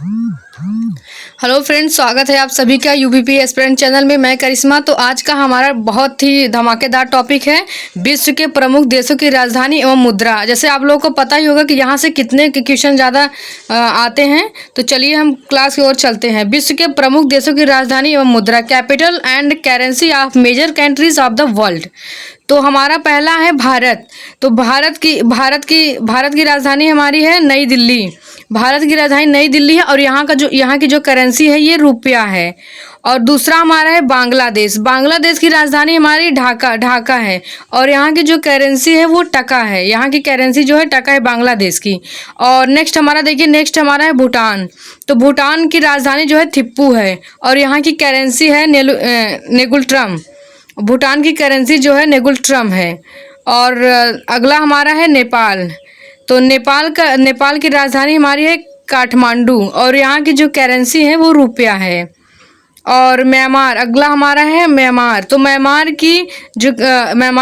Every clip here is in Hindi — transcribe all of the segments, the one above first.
हेलो फ्रेंड्स, स्वागत है आप सभी का यूबीपी एस्पिरेंट चैनल में। मैं करिश्मा। तो आज का हमारा बहुत ही धमाकेदार टॉपिक है विश्व के प्रमुख देशों की राजधानी एवं मुद्रा। जैसे आप लोगों को पता ही होगा कि यहाँ से कितने क्वेश्चन ज़्यादा आते हैं। तो चलिए हम क्लास की ओर चलते हैं। विश्व के प्रमुख देशों की राजधानी एवं मुद्रा, capital and currency of major countries of the world. तो हमारा पहला है भारत। तो भारत की राजधानी हमारी है नई दिल्ली। भारत की राजधानी नई दिल्ली है और यहाँ की जो करेंसी है ये रुपया है। और दूसरा हमारा है बांग्लादेश। बांग्लादेश की राजधानी हमारी ढाका है और यहाँ की जो करेंसी है वो टका है। यहाँ की करेंसी जो है टका है बांग्लादेश की। और नेक्स्ट हमारा है भूटान। तो भूटान की राजधानी जो है थिप्पू है और यहाँ की करेंसी है नेगुलट्रम। भूटान की करेंसी जो है नेगुलट्रम है। और अगला हमारा है नेपाल। तो नेपाल की राजधानी हमारी है काठमांडू और यहाँ की जो करेंसी है वो रुपया है। और म्यांमार, अगला हमारा है म्यांमार। तो म्यांमार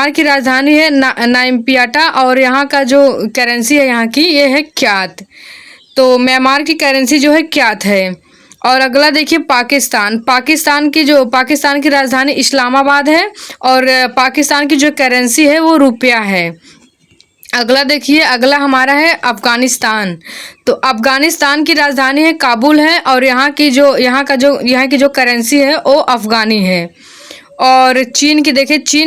की राजधानी है नाइम्पियाटा और यहाँ का जो करेंसी है यहाँ की ये है क्यात। तो म्यांमार की करेंसी जो है क्यात है। और अगला देखिए पाकिस्तान की राजधानी इस्लामाबाद है और पाकिस्तान की जो करेंसी है वो रुपया है। अगला हमारा है अफगानिस्तान। तो अफगानिस्तान की राजधानी है काबुल है और यहाँ की जो करेंसी है वो अफगानी है। और चीन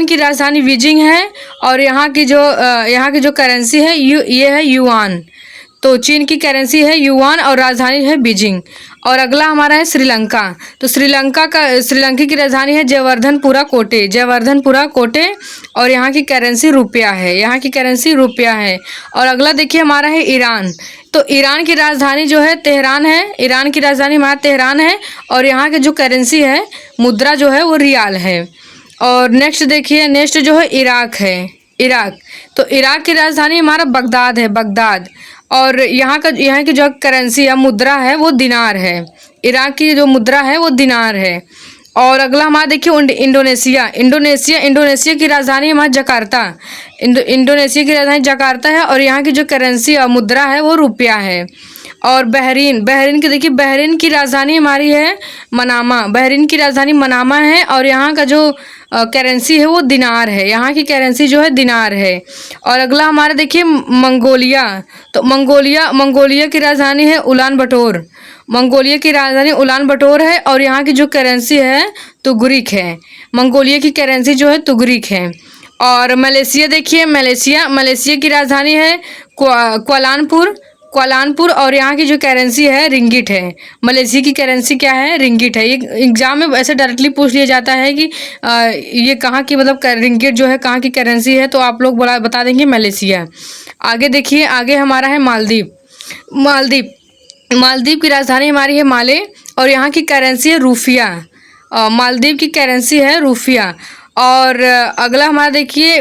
की राजधानी बीजिंग है और यहाँ की जो करेंसी है ये है युआन। तो चीन की करेंसी है युआन और राजधानी है बीजिंग। और अगला हमारा है श्रीलंका। तो श्रीलंका की राजधानी है जयवर्धनपुरा कोटे और यहाँ की करेंसी रुपया है। और अगला देखिए हमारा है ईरान। तो ईरान की राजधानी जो है तेहरान है। ईरान की राजधानी हमारा तेहरान है और यहाँ की जो करेंसी है मुद्रा जो है वो रियाल है। और नेक्स्ट जो है इराक। तो इराक की राजधानी हमारा बगदाद और यहाँ की जो करेंसी है मुद्रा है वो दिनार है। इराक की जो मुद्रा है वो दिनार है। और अगला हमारा देखिए इंडोनेशिया की राजधानी हमारा जकार्ता। इंडोनेशिया की राजधानी जकार्ता है और यहाँ की जो करेंसी और मुद्रा है वो रुपया है। और बहरीन की राजधानी हमारी है मनामा है और यहाँ का जो करेंसी है वो दिनार है। यहाँ की करेंसी जो है दिनार है। और अगला हमारा देखिए मंगोलिया। तो मंगोलिया की राजधानी है उलान बटोर है और यहाँ की जो करेंसी है तुगरिक है। मंगोलिया की करेंसी जो है तुगरिक है। और मलेशिया की राजधानी है क्वालालंपुर और यहाँ की जो करेंसी है रिंगिट है। मलेशिया की करेंसी क्या है? रिंगिट है। ये एग्जाम में ऐसे डायरेक्टली पूछ लिया जाता है कि ये कहाँ की रिंगिट जो है कहाँ की करेंसी है, तो आप लोग बता देंगे मलेशिया। आगे हमारा है मालदीव की राजधानी हमारी है माले और यहाँ की करेंसी है रूफिया। मालदीव की करेंसी है रूफिया। और अगला हमारा देखिए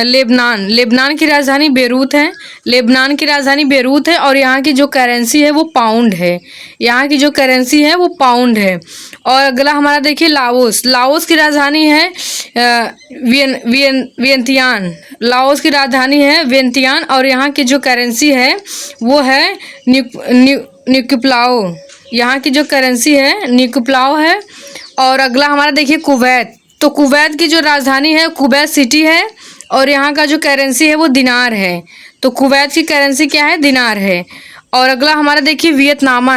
लेबनान की राजधानी बेरूत है और यहाँ की जो करेंसी है वो पाउंड है। और अगला हमारा देखिए लाओस की राजधानी है वियंतियान और यहाँ की जो करेंसी है वो है न्यूक्युप्लाओ। यहाँ की जो करेंसी है न्यूक्युप्लाओ है। और अगला हमारा देखिए कुवैत। तो कुवैत की जो राजधानी है कुवैत सिटी है और यहाँ का जो करेंसी है वो दिनार है। तो कुवैत की करेंसी क्या है? दिनार है। और अगला हमारा देखिए वियतनाम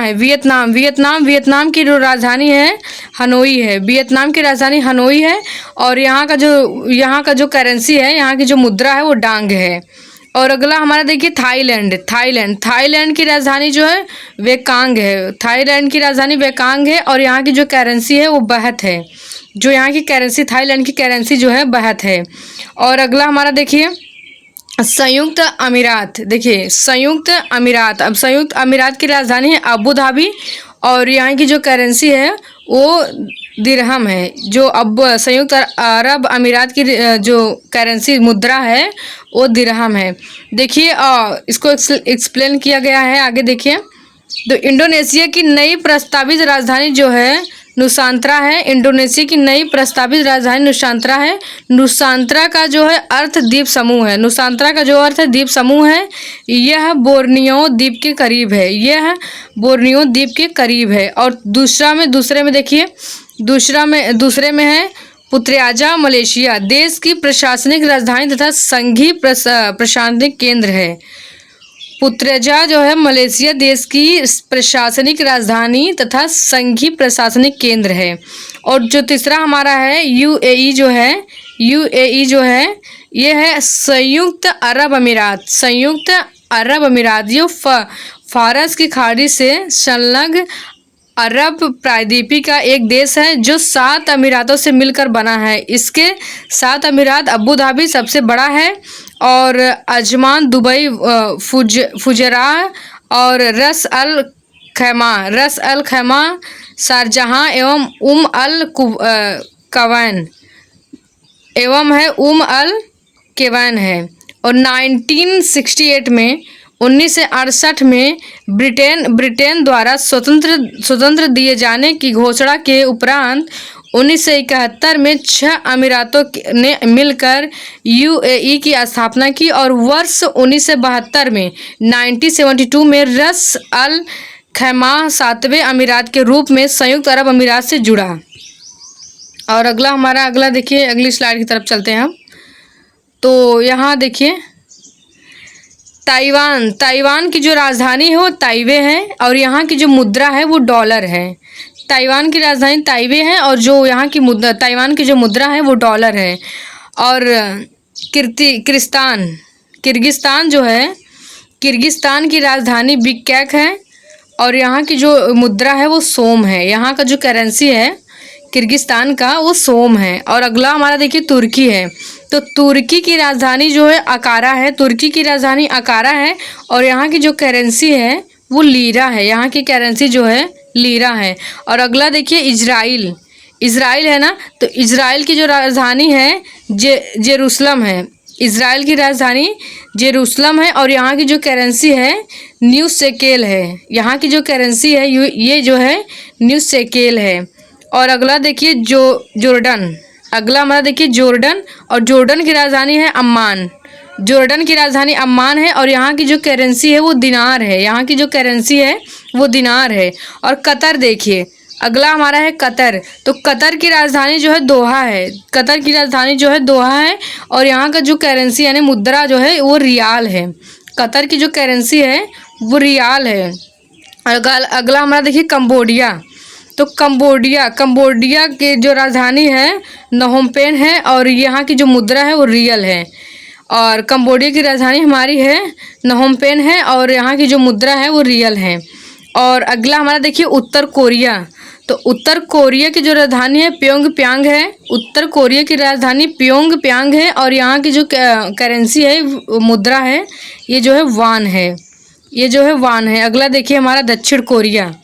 की जो राजधानी है हनोई है। वियतनाम की राजधानी हनोई है और यहाँ का जो करेंसी है, यहाँ की जो मुद्रा है वो डांग है। और अगला हमारा देखिए थाईलैंड की राजधानी जो है वेकांग है और यहाँ की जो करेंसी है वो बाहत है। जो यहाँ की करेंसी थाईलैंड की करेंसी जो है बाहत है। और अगला हमारा देखिए संयुक्त अमीरात। अब संयुक्त अमीरात की राजधानी है अबू धाबी और यहाँ की जो करेंसी है वो दिरहम है। जो अब संयुक्त अरब अमीरात की जो करेंसी मुद्रा है वो दिरहम है। देखिए इसको एक्सप्लेन किया गया है। आगे देखिए तो इंडोनेशिया की नई प्रस्तावित राजधानी जो है नुसांत्रा है। इंडोनेशिया की नई प्रस्तावित राजधानी नुसांत्रा है। नुसांत्रा का जो है अर्थ द्वीप समूह है। नुसांत्रा का जो अर्थ है द्वीप समूह है। यह बोर्नियो द्वीप के करीब है। यह बोर्नियो द्वीप के करीब है। और दूसरे में देखिए, दूसरे में है पुत्रयाजा मलेशिया, देश की प्रशासनिक राजधानी तथा संघीय प्रशासनिक केंद्र है। पुत्रजा जो है मलेशिया देश की प्रशासनिक राजधानी तथा संघीय प्रशासनिक केंद्र है। और जो तीसरा हमारा है यूएई जो है ये है संयुक्त अरब अमीरात। संयुक्त अरब अमीरात ये फारस की खाड़ी से संलग्न अरब प्रायद्वीपी का एक देश है जो 7 अमीरातों से मिलकर बना है। इसके 7 अमीरात अबू धाबी सबसे बड़ा है और अजमान, दुबई, फुजैराह और रस अल खैमा, शारजहां एवं उम अल केवैन है। और 1968 में ब्रिटेन द्वारा स्वतंत्र दिए जाने की घोषणा के उपरांत 1971 में 6 अमीरातों ने मिलकर यूएई की स्थापना की और वर्ष 1972 में 1972 में रस अल खैमा 7वें अमीरात के रूप में संयुक्त अरब अमीरात से जुड़ा। और अगला देखिए, अगली स्लाइड की तरफ चलते हैं हम। तो यहाँ देखिए ताइवान की जो राजधानी है वो ताइवे है और यहाँ की जो मुद्रा है वो डॉलर है। ताइवान की राजधानी ताइवे है और जो यहाँ की ताइवान की जो मुद्रा है वो डॉलर है। और किर्गिस्तान जो है, किर्गिस्तान की राजधानी बिश्केक है और यहाँ की जो मुद्रा है वो सोम है। यहाँ का जो करेंसी है किर्गिस्तान का वो सोम है। और अगला हमारा देखिए तुर्की है। तो तुर्की की राजधानी जो है अंकारा है। तुर्की की राजधानी अंकारा है और यहाँ की जो करेंसी है वो लीरा है। यहाँ की करेंसी जो है लीरा है। और अगला देखिए इजराइल है ना, तो इजराइल की जो राजधानी है जेरूसलम है। इजराइल की राजधानी जेरूसलम है और यहाँ की जो करेंसी है न्यू शेकेल है। यहाँ की जो करेंसी है ये जो है न्यू शेकेल है। और अगला देखिए जोर्डन। अगला हमारा देखिए जोर्डन, और जोर्डन की राजधानी है अम्मान। जोर्डन की राजधानी अम्मान है और यहाँ की जो करेंसी है वो दिनार है। यहाँ की जो करेंसी है वो दिनार है। और कतर देखिए, अगला हमारा है कतर। तो कतर की राजधानी जो है दोहा है। कतर की राजधानी जो है दोहा है और यहाँ का जो करेंसी यानी मुद्रा जो है वो रियाल है। कतर की जो करेंसी है वो रियाल है। अगला हमारा देखिए कंबोडिया। तो कंबोडिया की जो राजधानी है नहोम पेन है और यहाँ की जो मुद्रा है वो रियल है। और कंबोडिया की राजधानी हमारी है नहोम पेन है और यहाँ की जो मुद्रा है वो रियल है। और अगला हमारा देखिए उत्तर कोरिया। तो उत्तर कोरिया की जो राजधानी है प्योंगयांग है। उत्तर कोरिया की राजधानी प्योंगयांग है और यहाँ की जो करेंसी है मुद्रा है ये जो है वान है। अगला देखिए हमारा दक्षिण कोरिया।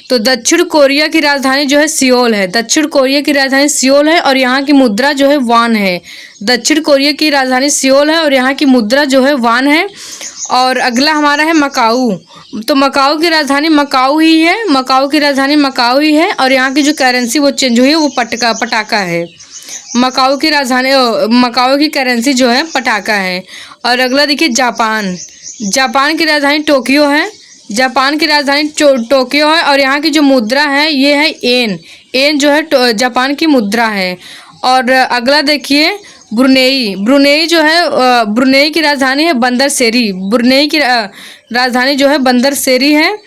तो दक्षिण कोरिया की राजधानी जो है सियोल है। दक्षिण कोरिया की राजधानी सियोल है और यहाँ की मुद्रा जो है वान है। दक्षिण कोरिया की राजधानी सियोल है और यहाँ की मुद्रा जो है वान है। और अगला हमारा है मकाऊ। तो मकाऊ की राजधानी मकाऊ ही है। मकाऊ की राजधानी मकाऊ ही है और यहाँ की जो करेंसी वो चेंज हुई है वो पटाका है। मकाऊ की करेंसी जो है पटाका है। और अगला देखिए जापान की राजधानी टोक्यो है। जापान की राजधानी टोक्यो है और यहाँ की जो मुद्रा है ये है येन जो है जापान की मुद्रा है। और अगला देखिए ब्रुनेई जो है ब्रुनेई की राजधानी है बंदरसेरी। ब्रुनेई की राजधानी जो है बंदरसेरी है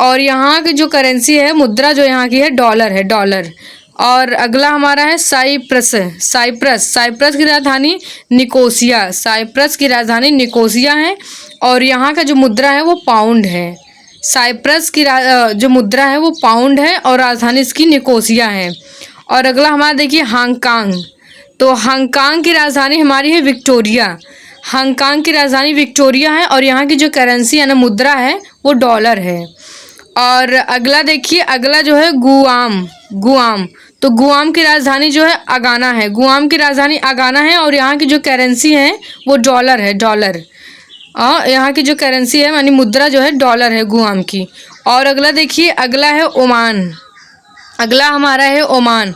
और यहाँ की जो करेंसी है मुद्रा जो यहाँ की है डॉलर। और अगला हमारा है साइप्रस की राजधानी निकोसिया है और यहाँ का जो मुद्रा है वो पाउंड है। साइप्रस की जो मुद्रा है वो पाउंड है और राजधानी इसकी निकोसिया है। और अगला हमारा देखिए हांगकांग। तो हांगकांग की राजधानी हमारी है विक्टोरिया। हांगकांग की राजधानी विक्टोरिया है और यहाँ की जो करेंसी यानी मुद्रा है वो डॉलर है। और अगला देखिए, अगला जो है गुआम। तो गुआम की राजधानी जो है अगाना है। गुआम की राजधानी अगाना है और यहाँ की जो करेंसी है वो डॉलर है। और यहाँ की जो करेंसी है यानी मुद्रा जो है डॉलर है गुआम की। और अगला देखिए, अगला है ओमान। अगला हमारा है ओमान।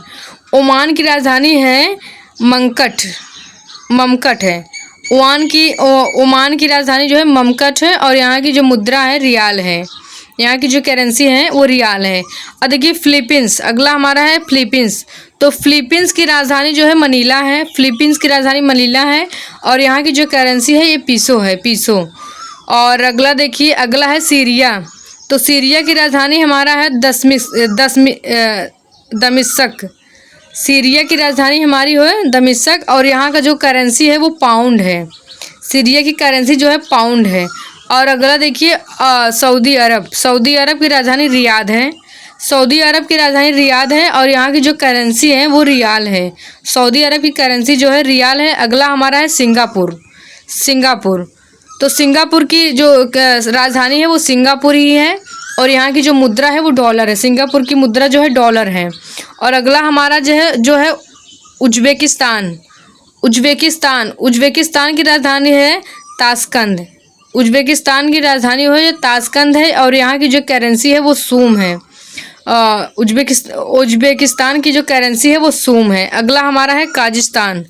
ओमान की राजधानी है ममकट है। ओमान की राजधानी जो है ममकट है और यहाँ की जो मुद्रा है रियाल है। यहाँ की जो करेंसी है वो रियाल है। और देखिए फिलीपींस, अगला हमारा है फिलीपींस। तो फिलीपींस की राजधानी जो है मनीला है। फिलीपींस की राजधानी मनीला है और यहाँ की जो करेंसी है ये पीसो है, पीसो। और अगला देखिए, अगला है सीरिया। तो सीरिया की राजधानी हमारा है दमिश्क। सीरिया की राजधानी हमारी है दमिश्क और यहाँ का जो करेंसी है वो पाउंड है। सीरिया की करेंसी जो है पाउंड है। और अगला देखिए सऊदी अरब। सऊदी अरब की राजधानी रियाद है। सऊदी अरब की राजधानी रियाद है और यहाँ की जो करेंसी है वो रियाल है। सऊदी अरब की करेंसी जो है रियाल है। अगला हमारा है सिंगापुर। सिंगापुर, तो सिंगापुर की जो राजधानी है वो सिंगापुर ही है और यहाँ की जो मुद्रा है वो डॉलर है। सिंगापुर की मुद्रा जो है डॉलर है। और अगला हमारा जो है उज्बेकिस्तान। उज्बेकिस्तान की राजधानी है ताशकंद। उज्बेकिस्तान की राजधानी है ताशकंद है और यहाँ की जो करेंसी है वो सूम है। उज्बेकिस्तान की जो करेंसी है वो सूम है। अगला हमारा है काजिस्तान।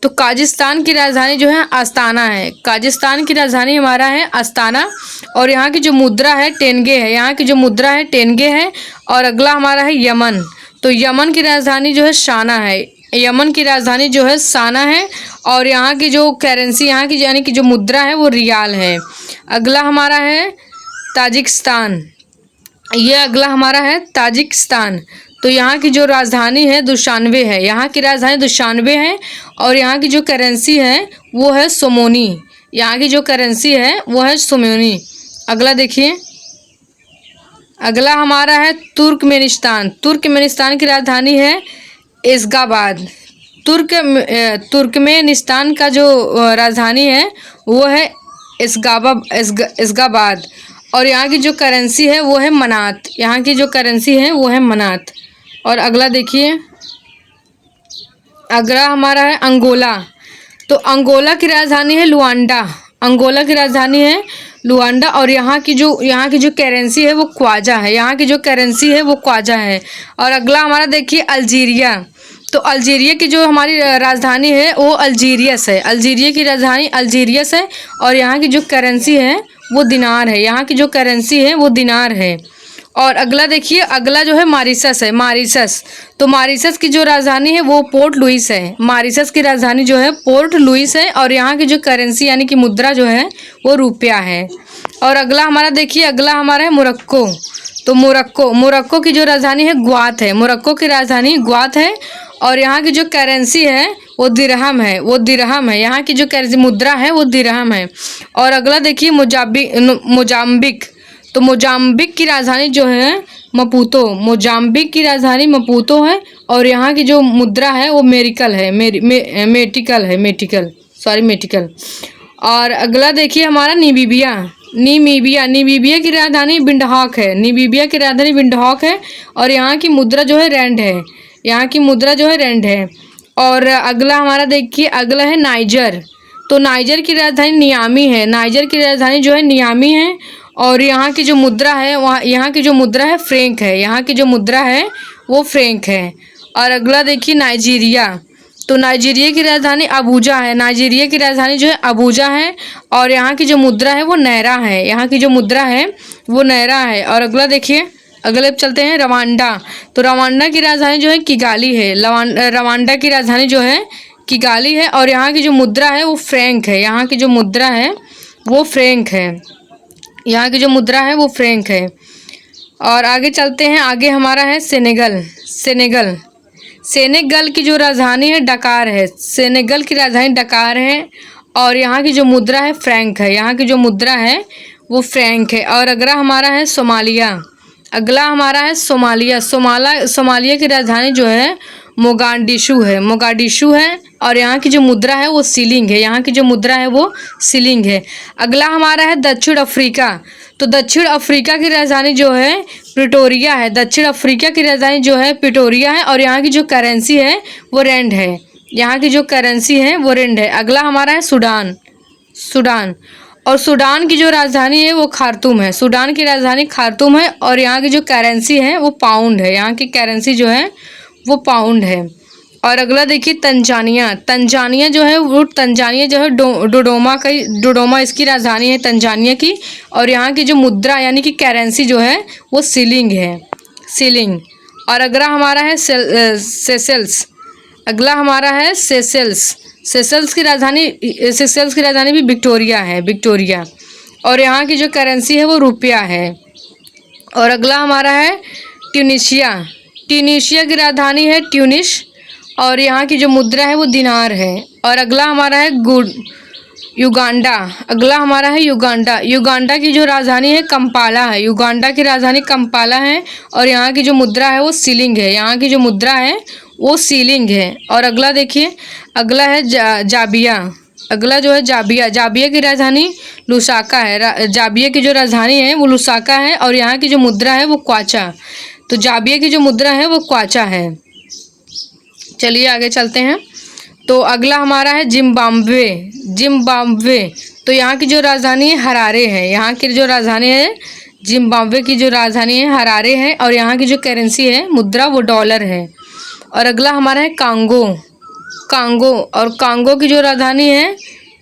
तो काजिस्तान की राजधानी जो है अस्ताना है। काजिस्तान की राजधानी हमारा है अस्ताना और यहाँ की जो मुद्रा है टेंगे है। यहाँ की जो मुद्रा है टेंगे है। और अगला हमारा है यमन। तो यमन की राजधानी जो है शाना है। यमन की राजधानी जो है साना है और यहाँ की जो करेंसी, यहाँ की यानी कि जो मुद्रा है वो रियाल है। अगला हमारा है ताजिकिस्तान। ये अगला हमारा है ताजिकिस्तान। तो यहाँ की जो राजधानी है दुशानबे है। यहाँ की राजधानी दुशानबे है और यहाँ की जो करेंसी है वो है सोमोनी। यहाँ की जो करेंसी है वो है सोमोनी। अगला देखिए, अगला हमारा है तुर्कमेनिस्तान। तुर्कमेनिस्तान की राजधानी है एशगाबाद। तुर्कमेनिस्तान का जो राजधानी है वो है एशगाबाद और यहाँ की जो करेंसी है वो है मनात। यहाँ की जो करेंसी है वो है मनात। और अगला देखिए, अगला हमारा है अंगोला। तो अंगोला की राजधानी है लुआंडा। अंगोला की राजधानी है लुआंडा और यहाँ की जो करेंसी है वो क्वाजा है। यहाँ की जो करेंसी है वो क्वाजा है। और अगला हमारा देखिए अल्जीरिया। तो अल्जीरिया की जो हमारी राजधानी है वो अल्जीरियस है। अल्जीरिया की राजधानी अल्जीरियस है और यहाँ की जो करेंसी है वो दिनार है। यहाँ की जो करेंसी है वो दिनार है। और अगला देखिए, अगला जो है मॉरिशस है। मॉरिशस, तो मॉरिशस की जो राजधानी है वो पोर्ट लुइस है। मॉरिशस की राजधानी जो है पोर्ट लुइस है और यहाँ की जो करेंसी यानी कि मुद्रा जो है वो रुपया है। और अगला हमारा देखिए, अगला हमारा है मोरक्को। तो मोरक्को की जो राजधानी है ग्वात है। मोरक्को की राजधानी ग्वात है और यहाँ की जो करेंसी है वो दिरहम है। यहाँ की जो करेंसी मुद्रा है वो दिरहम है। और अगला देखिए मोजाम्बिक। तो मोजाम्बिक की राजधानी जो है मपूतो। मोजाम्बिक की राजधानी मपूतो है और यहाँ की जो मुद्रा है वो मेटिकल है। मेटिकल। और अगला देखिए हमारा नीमीबिया की राजधानी विंडहॉक है। नीमीबिया की राजधानी विंडहॉक है और यहाँ की मुद्रा जो है रैंड है। यहाँ की मुद्रा जो है रैंड है। और अगला हमारा देखिए, अगला है नाइजर। तो नाइजर की राजधानी नियामी है। नाइजर की राजधानी जो है नियामी है और यहाँ की जो मुद्रा है यहाँ की जो मुद्रा है फ्रैंक है। यहाँ की जो मुद्रा है वो फ्रैंक है। और अगला देखिए नाइजीरिया। तो नाइजीरिया की राजधानी अबूजा है। नाइजीरिया की राजधानी जो है अबूजा है और यहाँ की जो मुद्रा है वो नायरा है। यहाँ की जो मुद्रा है वो नायरा है। और अगला देखिए, अगले चलते हैं रवांडा। तो रवांडा की राजधानी जो है किगाली है। रवांडा की राजधानी जो है किगाली है और यहाँ की जो मुद्रा है वो फ्रैंक है। यहाँ की जो मुद्रा है वो फ्रैंक है। यहाँ की जो मुद्रा है वो फ्रैंक है। और आगे चलते हैं, आगे हमारा है सेनेगल की जो राजधानी है डकार है। सेनेगल की राजधानी डकार है और यहाँ की जो मुद्रा है फ्रैंक है। यहाँ की जो मुद्रा है वो फ्रैंक है। और अगला हमारा है सोमालिया। अगला हमारा है सोमालिया की राजधानी जो है मोगाडिशु है और यहाँ की जो मुद्रा है वो सीलिंग है। यहाँ की जो मुद्रा है वो सीलिंग है। अगला हमारा है दक्षिण अफ्रीका। तो दक्षिण अफ्रीका की राजधानी जो है प्रिटोरिया है। दक्षिण अफ्रीका की राजधानी जो है प्रिटोरिया है और यहाँ की जो करेंसी है वो रैंड है। यहाँ की जो करेंसी है वो रैंड है। अगला हमारा है सूडान। और सूडान की जो राजधानी है वो खार्तूम है। सूडान की राजधानी खार्तूम है और यहाँ की जो करेंसी है वो पाउंड है। यहाँ की करेंसी जो है वो पाउंड है। और अगला देखिए तंजानिया। तंजानिया जो है वो डोडोमा इसकी राजधानी है तंजानिया की। और यहाँ की जो मुद्रा यानी कि करेंसी जो है वो सीलिंग है, सीलिंग। और अगला हमारा है सेशेल्स। अगला हमारा है सेशेल्स। सेशेल्स की राजधानी भी विक्टोरिया है, विक्टोरिया। और यहाँ की जो करेंसी है वो रुपया है। और अगला हमारा है ट्यूनिशिया। ट्यूनिशिया की राजधानी है ट्यूनिस और यहाँ की जो मुद्रा है वो दिनार है। और अगला हमारा है युगांडा। अगला हमारा है युगांडा। युगांडा की जो राजधानी है कंपाला है। युगांडा की राजधानी कंपाला है और यहाँ की जो मुद्रा है वो सीलिंग है। यहाँ की जो मुद्रा है वो सीलिंग है। और अगला देखिए, अगला है जाबिया। अगला जो है जाबिया। जाबिया की राजधानी लुसाका है। जाबिया की जो राजधानी है वो लुसाका है और यहाँ की जो मुद्रा है वो क्वाचा। तो जाबिया की जो मुद्रा है वो क्वाचा है। चलिए आगे चलते हैं। तो अगला हमारा है जिम्बाब्वे। जिम्बाब्वे, तो यहाँ की जो राजधानी है हरारे है। यहाँ की जो राजधानी है जिम्बाब्वे की जो राजधानी है हरारे है और यहाँ की जो करेंसी है मुद्रा वो डॉलर है। और अगला हमारा है कांगो। कांगो, और कांगो की जो राजधानी है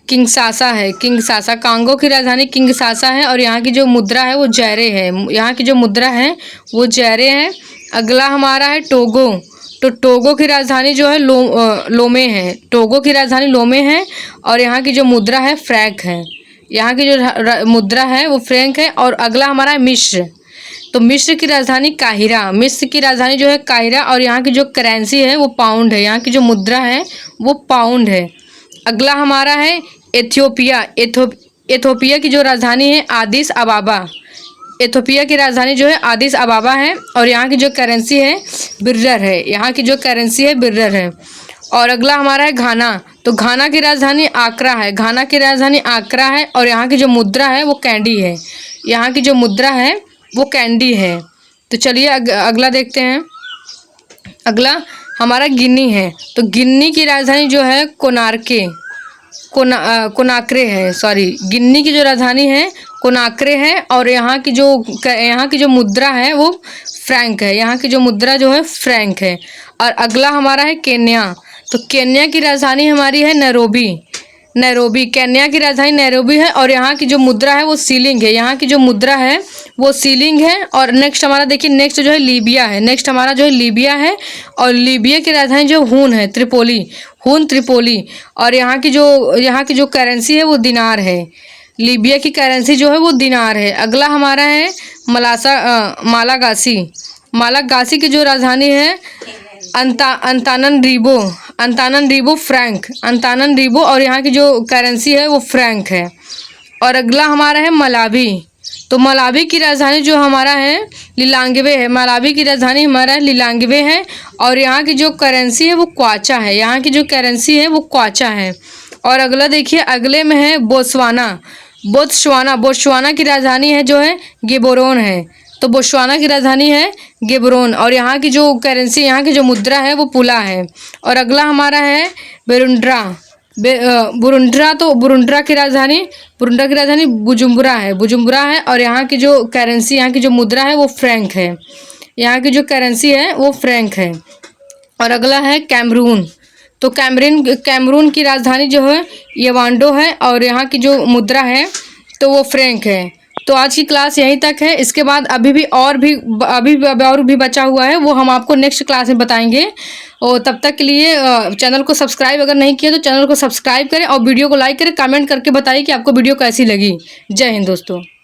किंगसासा है। किंगसासा, कांगो की राजधानी किंगसासा है और यहाँ की जो मुद्रा है वो जैरे है। यहाँ की जो मुद्रा है वो जैरे है। अगला हमारा है टोगो। तो टोगो की राजधानी जो है लोमे है। टोगो की राजधानी लोमे है और यहाँ की जो मुद्रा है फ्रैंक है। यहाँ की जो मुद्रा है वो फ्रैंक है। और अगला हमारा है मिस्र। तो मिस्र की राजधानी काहिरा। मिस्र की राजधानी जो है काहिरा और यहाँ की जो करेंसी है वो पाउंड है। यहाँ की जो मुद्रा है वो पाउंड है। अगला हमारा है एथियोपिया। एथियोपिया की जो राजधानी है आदिस अबाबा। एथियोपिया की राजधानी जो है आदिस अबाबा है और यहाँ की जो करेंसी है बिर्रर है। यहाँ की जो करेंसी है बिर्रर है। और अगला हमारा है घाना। तो घाना की राजधानी आक्रा है। घाना की राजधानी आक्रा है और यहाँ की जो मुद्रा है वो कैंडी है। यहाँ की जो मुद्रा है वो कैंडी है। तो चलिए अगला देखते हैं। अगला हमारा गिनी है। तो गिनी की राजधानी जो है कोनाक्रे है। सॉरी, गिनी की जो राजधानी है कोनाक्रे है और यहाँ की जो मुद्रा है वो फ्रैंक है। यहाँ की जो मुद्रा जो है फ्रैंक है। और अगला हमारा है केन्या। तो केन्या की राजधानी हमारी है नैरोबी। नैरोबी, केन्या की राजधानी नैरोबी है और यहाँ की जो मुद्रा है वो सीलिंग है। यहाँ की जो मुद्रा है वो सीलिंग है। और नेक्स्ट हमारा देखिए, नेक्स्ट जो है लीबिया है। नेक्स्ट हमारा जो है लीबिया है और लीबिया की राजधानी जो हून है त्रिपोली। हून त्रिपोली। और यहाँ की जो करेंसी है वो दिनार है। लीबिया की करेंसी जो है वो दिनार है। अगला हमारा है मालागासी। मालागासी की जो राजधानी है अंताननरीबो फ्रैंक। अंताननरीबो और यहाँ की जो करेंसी है वो फ्रैंक है। और अगला हमारा है मलावी। तो मलावी की राजधानी जो हमारा है लिलांगवे है। मलावी की राजधानी हमारा लिलांगवे है और यहाँ की जो करेंसी है वो क्वाचा है। यहाँ की जो करेंसी है वो क्वाचा है। और अगला देखिए, अगले में है बोत्सवाना। बोत्सवाना की राजधानी है जो है गेबोरोन है। तो बोत्सवाना की राजधानी है गेबरोन और यहाँ की जो करेंसी, यहाँ की जो मुद्रा है वो पुला है। और अगला हमारा है बुरुंड्रा। तो बुरुंड्रा की राजधानी बुजुम्बुरा है और यहाँ की जो करेंसी, यहाँ की जो मुद्रा है वो फ्रैंक है। यहाँ की जो करेंसी है वो फ्रैंक है। और अगला है कैमरून। तो कैमरून की राजधानी जो है यवांडो है और यहाँ की जो मुद्रा है तो वो फ्रैंक है। तो आज की क्लास यहीं तक है। इसके बाद अभी भी और भी बचा हुआ है, वो हम आपको नेक्स्ट क्लास में बताएंगे। और तब तक के लिए चैनल को सब्सक्राइब अगर नहीं किया तो चैनल को सब्सक्राइब करें और वीडियो को लाइक करें, कमेंट करके बताइए कि आपको वीडियो कैसी लगी। जय हिंद दोस्तों।